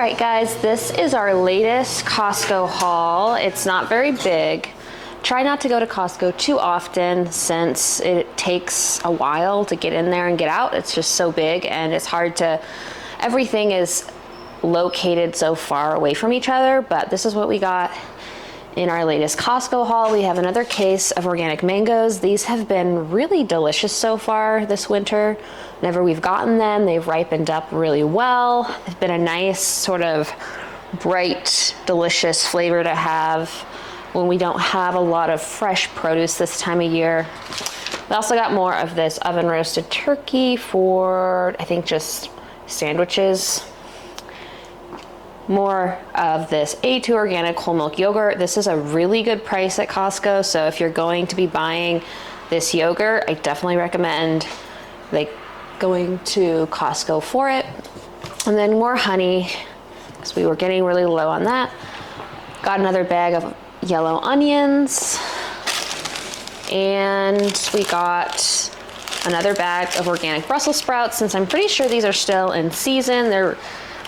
right, guys, this is our latest Costco haul. It's not very big. Try not to go to Costco too often since it takes a while to get in there and get out. It's just so big and it's hard to, everything is located so far away from each other, but this is what we got in our latest Costco haul. We have another case of organic mangoes. These have been really delicious so far this winter. Whenever we've gotten them, they've ripened up really well. It's been a nice sort of bright, delicious flavor to have when we don't have a lot of fresh produce this time of year. We also got more of this oven roasted turkey for, I think, just sandwiches. More of this A2 organic whole milk yogurt. This is a really good price at Costco, so if you're going to be buying this yogurt, I definitely recommend like going to Costco for it. And then more honey, because we were getting really low on that. Got another bag of yellow onions, and we got another bag of organic Brussels sprouts, since I'm pretty sure these are still in season. They're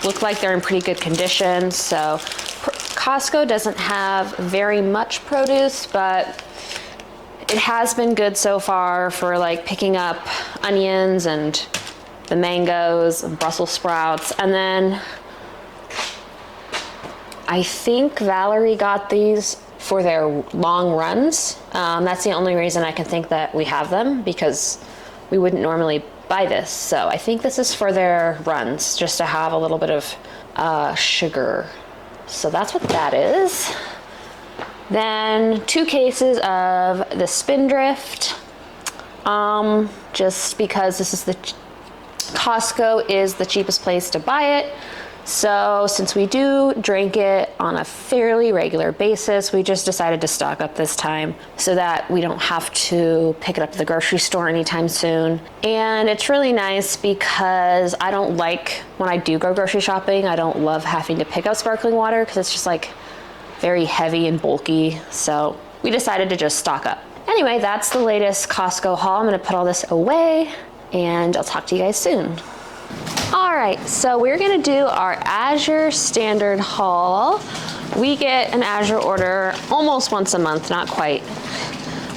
look like they're in pretty good condition. So Costco doesn't have very much produce, but it has been good so far for like picking up onions and the mangoes and Brussels sprouts. And then I think Valerie got these for their long runs. That's the only reason I can think that we have them, because we wouldn't normally buy this. So I think this is for their runs, just to have a little bit of sugar. So that's what that is. Then 2 cases of the Spindrift, just because this is Costco is the cheapest place to buy it. So since we do drink it on a fairly regular basis, we just decided to stock up this time so that we don't have to pick it up at the grocery store anytime soon. And it's really nice because I don't like, when I do go grocery shopping, I don't love having to pick up sparkling water because it's just like very heavy and bulky. So we decided to just stock up. Anyway, that's the latest Costco haul. I'm gonna put all this away and I'll talk to you guys soon. All right, so we're gonna do our Azure standard haul. We get an Azure order almost once a month, not quite.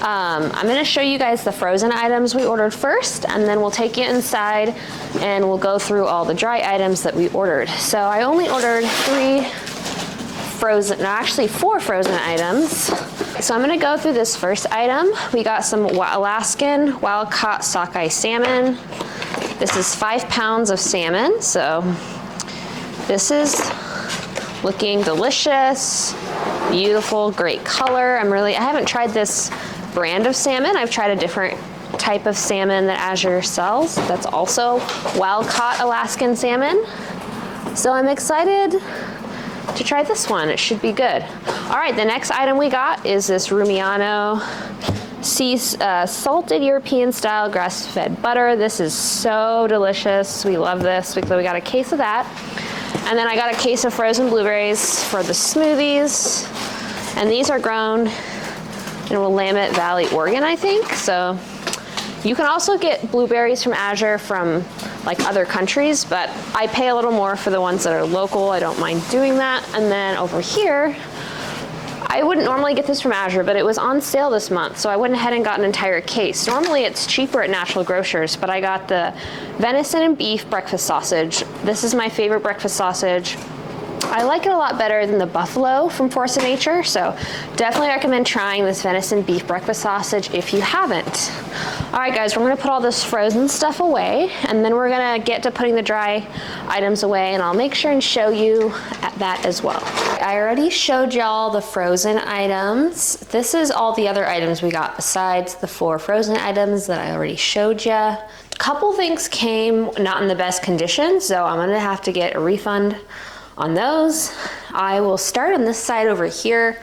I'm gonna show you guys the frozen items we ordered first, and then we'll take you inside and we'll go through all the dry items that we ordered. So I only ordered 4 frozen items. So I'm gonna go through this first item. We got some Alaskan wild-caught sockeye salmon. This is 5 pounds of salmon, so this is looking delicious, beautiful, great color. I haven't tried this brand of salmon. I've tried a different type of salmon that Azure sells that's also wild-caught Alaskan salmon. So I'm excited to try this one. It should be good. All right, the next item we got is this Rumiano salted European style grass-fed butter. This is so delicious. We love this. So we got a case of that. And then I got a case of frozen blueberries for the smoothies. And these are grown in Willamette Valley, Oregon, I think. So you can also get blueberries from Azure from like other countries, but I pay a little more for the ones that are local. I don't mind doing that. And then over here, I wouldn't normally get this from Azure, but it was on sale this month, so I went ahead and got an entire case. Normally it's cheaper at Natural Grocers, but I got the venison and beef breakfast sausage. This is my favorite breakfast sausage. I like it a lot better than the buffalo from Force of Nature, so definitely recommend trying this venison beef breakfast sausage if you haven't. All right, guys, we're gonna put all this frozen stuff away, and then we're gonna get to putting the dry items away, and I'll make sure and show you that as well. I already showed y'all the frozen items. This is all the other items we got besides the 4 frozen items that I already showed ya. A couple things came not in the best condition, so I'm gonna have to get a refund on those. I will start on this side over here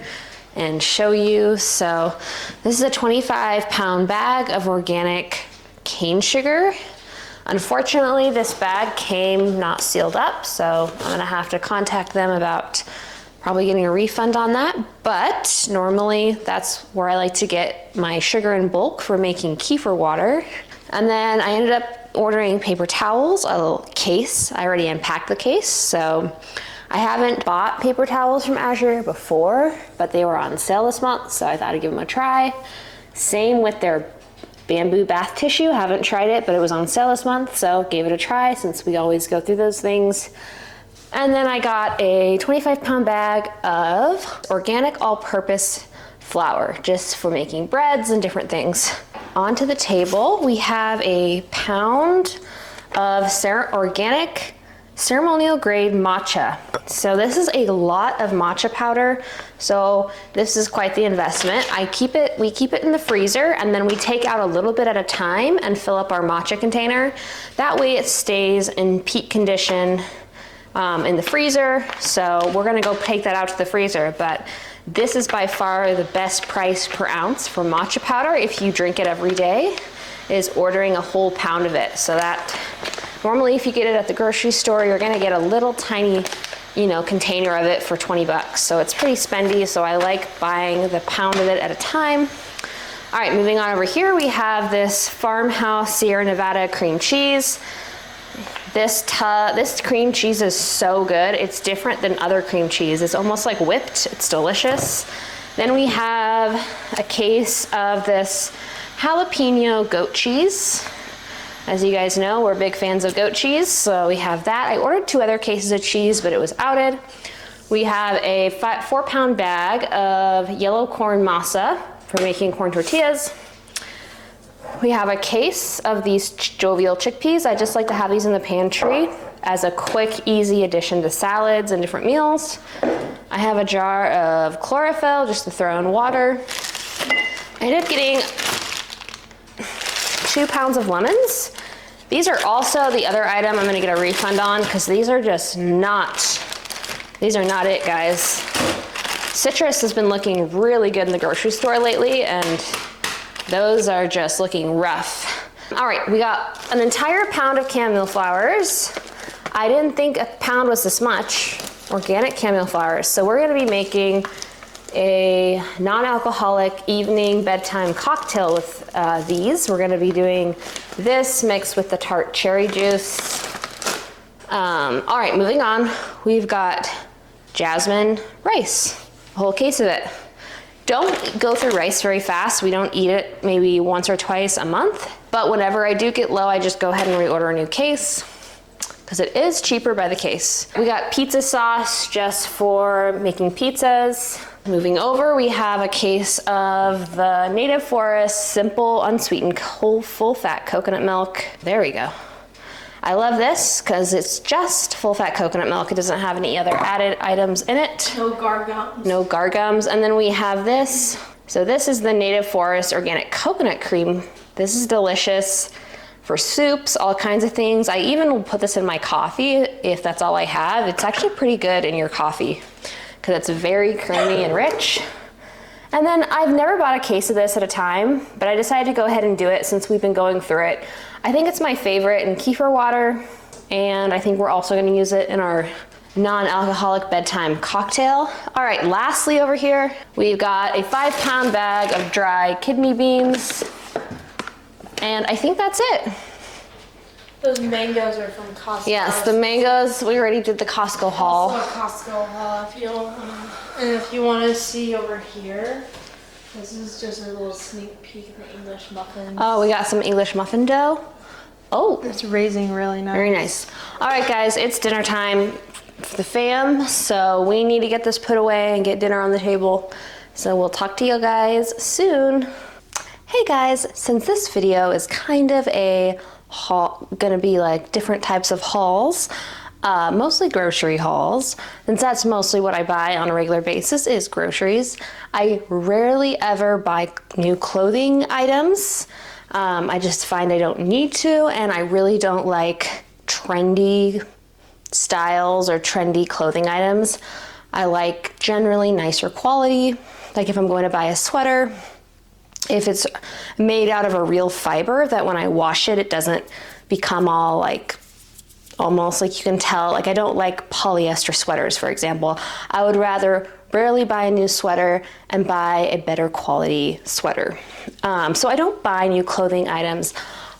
and show you. So this is a 25-pound bag of organic cane sugar. Unfortunately, this bag came not sealed up, so I'm gonna have to contact them about probably getting a refund on that. But normally that's where I like to get my sugar in bulk for making kefir water. And then I ended up ordering paper towels, a little case. I already unpacked the case, so I haven't bought paper towels from Azure before, but they were on sale this month, so I thought I'd give them a try. Same with their bamboo bath tissue. Haven't tried it, but it was on sale this month, so gave it a try since we always go through those things. And then I got a 25-pound bag of organic all-purpose flour, just for making breads and different things. Onto the table, we have a pound of organic ceremonial grade matcha. So this is a lot of matcha powder, so this is quite the investment. We keep it in the freezer, and then we take out a little bit at a time and fill up our matcha container. That way it stays in peak condition in the freezer. So we're gonna go take that out to the freezer, but this is by far the best price per ounce for matcha powder if you drink it every day, is ordering a whole pound of it. So that normally if you get it at the grocery store, you're gonna get a little tiny, container of it for 20 bucks. So it's pretty spendy, so I like buying the pound of it at a time. All right, moving on over here, we have this Farmhouse Sierra Nevada cream cheese. This cream cheese is so good. It's different than other cream cheese. It's almost like whipped. It's delicious. Then we have a case of this jalapeno goat cheese. As you guys know, we're big fans of goat cheese, so we have that. I ordered 2 other cases of cheese, but it was outed. We have a 4-pound bag of yellow corn masa for making corn tortillas. We have a case of these jovial chickpeas. I just like to have these in the pantry as a quick, easy addition to salads and different meals. I have a jar of chlorophyll just to throw in water. I ended up getting 2 pounds of lemons. These are also the other item I'm gonna get a refund on because these are not it, guys. Citrus has been looking really good in the grocery store lately, and those are just looking rough. All right, we got an entire pound of chamomile flowers. I didn't think a pound was this much, organic chamomile flowers. So we're gonna be making a non-alcoholic evening bedtime cocktail with these. We're gonna be doing this mixed with the tart cherry juice. All right, moving on. We've got jasmine rice, a whole case of it. Don't go through rice very fast. We don't eat it maybe once or twice a month, but whenever I do get low, I just go ahead and reorder a new case because it is cheaper by the case. We got pizza sauce just for making pizzas. Moving over, we have a case of the Native Forest Simple Unsweetened Whole Full Fat Coconut Milk. There we go. I love this because it's just full fat coconut milk. It doesn't have any other added items in it. No gargums. No gargums. And then we have this. So this is the Native Forest Organic Coconut Cream. This is delicious for soups, all kinds of things. I even will put this in my coffee if that's all I have. It's actually pretty good in your coffee because it's very creamy and rich. And then I've never bought a case of this at a time, but I decided to go ahead and do it since we've been going through it. I think it's my favorite in kefir water, and I think we're also gonna use it in our non-alcoholic bedtime cocktail. All right, lastly over here, we've got a 5-pound bag of dry kidney beans, and I think that's it. Those mangoes are from Costco. Yes, the mangoes, we already did the Costco haul. Also a Costco haul, and if you want to see over here, this is just a little sneak peek of the English muffins. Oh, we got some English muffin dough. Oh, it's raising really nice. Very nice. All right, guys, it's dinner time for the fam, so we need to get this put away and get dinner on the table. So we'll talk to you guys soon. Hey guys, since this video is kind of a haul, gonna be like different types of hauls, mostly grocery hauls, since that's mostly what I buy on a regular basis is groceries. I rarely ever buy new clothing items. I just find I don't need to, and I really don't like trendy styles or trendy clothing items. I like generally nicer quality. Like if I'm going to buy a sweater, if it's made out of a real fiber that when I wash it, it doesn't become all like, almost like you can tell, like I don't like polyester sweaters, for example. I would rather rarely buy a new sweater and buy a better quality sweater. So I don't buy new clothing items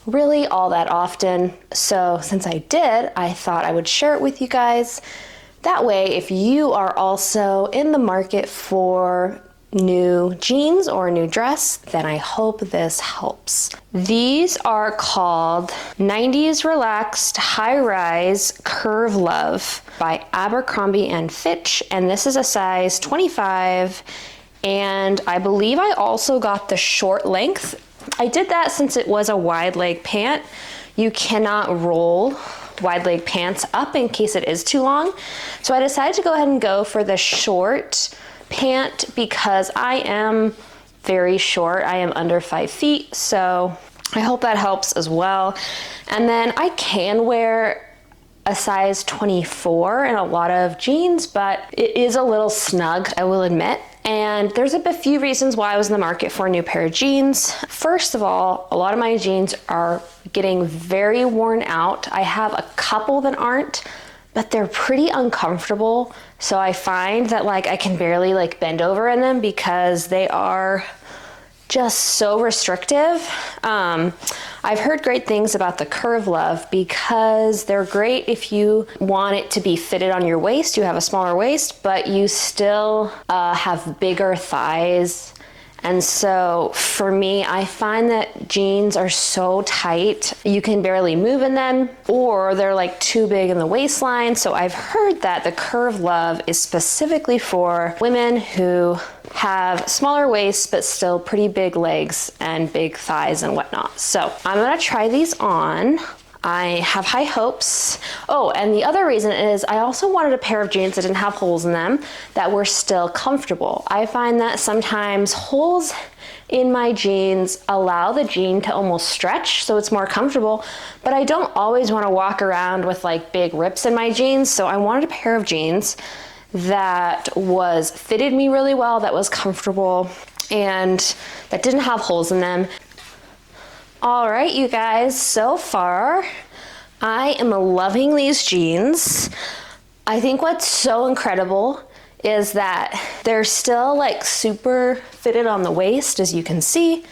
really all that often. So since I did, I thought I would share it with you guys That way, if you are also in the market for new jeans or a new dress, then I hope this helps. These are called 90s Relaxed High Rise Curve Love by Abercrombie and Fitch, and this is a size 25, and I believe I also got the short length. I did that since it was a wide leg pant. You cannot roll wide leg pants up in case it is too long. So I decided to go ahead and go for the short pant because I am very short. I am under 5 feet, so I hope that helps as well. And then I can wear a size 24 in a lot of jeans, but it is a little snug, I will admit. And there's a few reasons why I was in the market for a new pair of jeans. First of all, a lot of my jeans are getting very worn out. I have a couple that aren't, but they're pretty uncomfortable. So I find that like I can barely like bend over in them because they are just so restrictive. I've heard great things about the Curve Love because they're great if you want it to be fitted on your waist. You have a smaller waist, but you still have bigger thighs. And so for me, I find that jeans are so tight, you can barely move in them, or they're like too big in the waistline. So I've heard that the Curve Love is specifically for women who have smaller waists, but still pretty big legs and big thighs and whatnot. So I'm gonna try these on. I have high hopes. Oh, and the other reason is I also wanted a pair of jeans that didn't have holes in them that were still comfortable. I find that sometimes holes in my jeans allow the jean to almost stretch so it's more comfortable, but I don't always want to walk around with like big rips in my jeans. So I wanted a pair of jeans that fitted me really well, that was comfortable, and that didn't have holes in them. All right, you guys, so far, I am loving these jeans. I think what's so incredible is that they're still like super fitted on the waist, as you can see,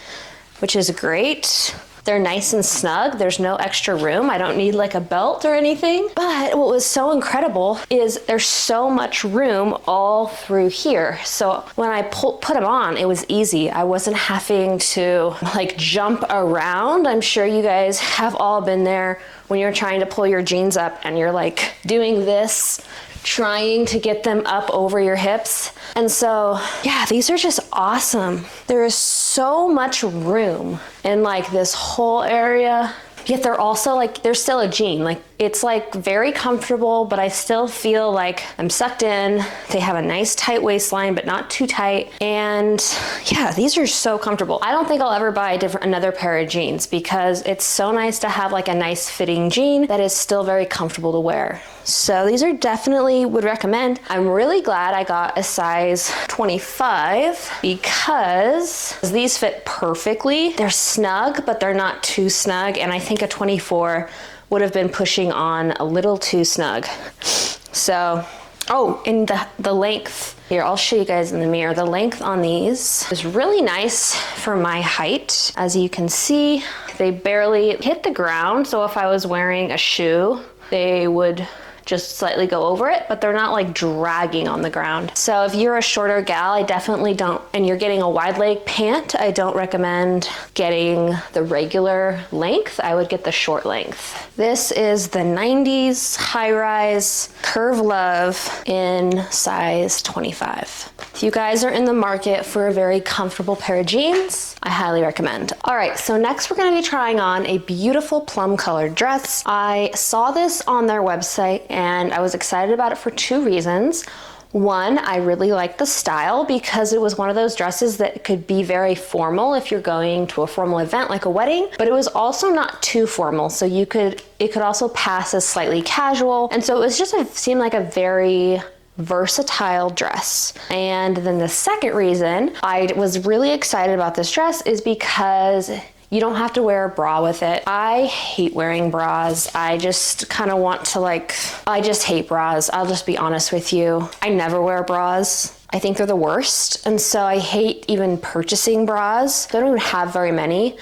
which is great. They're nice and snug. There's no extra room. I don't need like a belt or anything. But what was so incredible is there's so much room all through here. So when I put them on, it was easy. I wasn't having to like jump around. I'm sure you guys have all been there when you're trying to pull your jeans up and you're like doing this, trying to get them up over your hips. And so, yeah, these are just awesome. There is so much room in like this whole area, yet they're also like, they're still a jean. Like it's like very comfortable, but I still feel like I'm sucked in. They have a nice tight waistline, but not too tight. And yeah, these are so comfortable. I don't think I'll ever buy another pair of jeans because it's so nice to have like a nice fitting jean that is still very comfortable to wear. So these are definitely would recommend. I'm really glad I got a size 25 because these fit perfectly. They're snug, but they're not too snug. And I think a 24 would have been pushing on a little too snug. So, oh, and the length. Here, I'll show you guys in the mirror. The length on these is really nice for my height. As you can see, they barely hit the ground. So if I was wearing a shoe, they would just slightly go over it, but they're not like dragging on the ground. So if you're a shorter gal, I definitely don't, and you're getting a wide leg pant, I don't recommend getting the regular length. I would get the short length. This is the 90s High Rise Curve Love in size 25. If you guys are in the market for a very comfortable pair of jeans, I highly recommend. All right, so next we're gonna be trying on a beautiful plum colored dress. I saw this on their website and I was excited about it for 2 reasons. One, I really like the style because it was one of those dresses that could be very formal if you're going to a formal event like a wedding, but it was also not too formal. So it could also pass as slightly casual. And so it was just seemed like a very versatile dress. And then the second reason I was really excited about this dress is because you don't have to wear a bra with it. I hate wearing bras. I just kind of want to I just hate bras. I'll just be honest with you. I never wear bras. I think they're the worst. And so I hate even purchasing bras. I don't even have very many.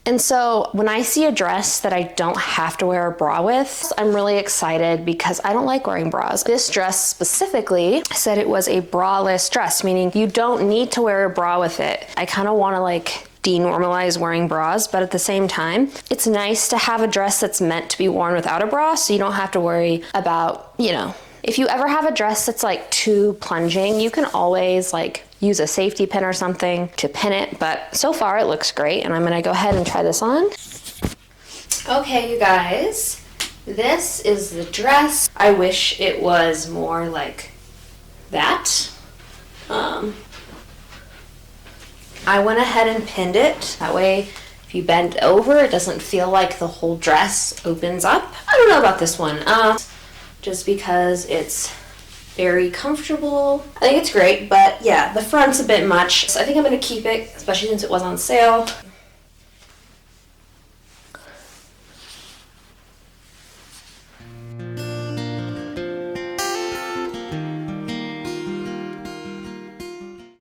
And so when I see a dress that I don't have to wear a bra with, I'm really excited because I don't like wearing bras. This dress specifically said it was a braless dress, meaning you don't need to wear a bra with it. I kind of want to like denormalize wearing bras, but at the same time, it's nice to have a dress that's meant to be worn without a bra so you don't have to worry about, you know, if you ever have a dress that's like too plunging, you can always like use a safety pin or something to pin it, but so far it looks great and I'm gonna go ahead and try this on. Okay, you guys, this is the dress. I wish it was more like that. I went ahead and pinned it. That way, if you bend over, it doesn't feel like the whole dress opens up. I don't know about this one, just because it's very comfortable. I think it's great, but yeah, the front's a bit much. So I think I'm gonna keep it, especially since it was on sale.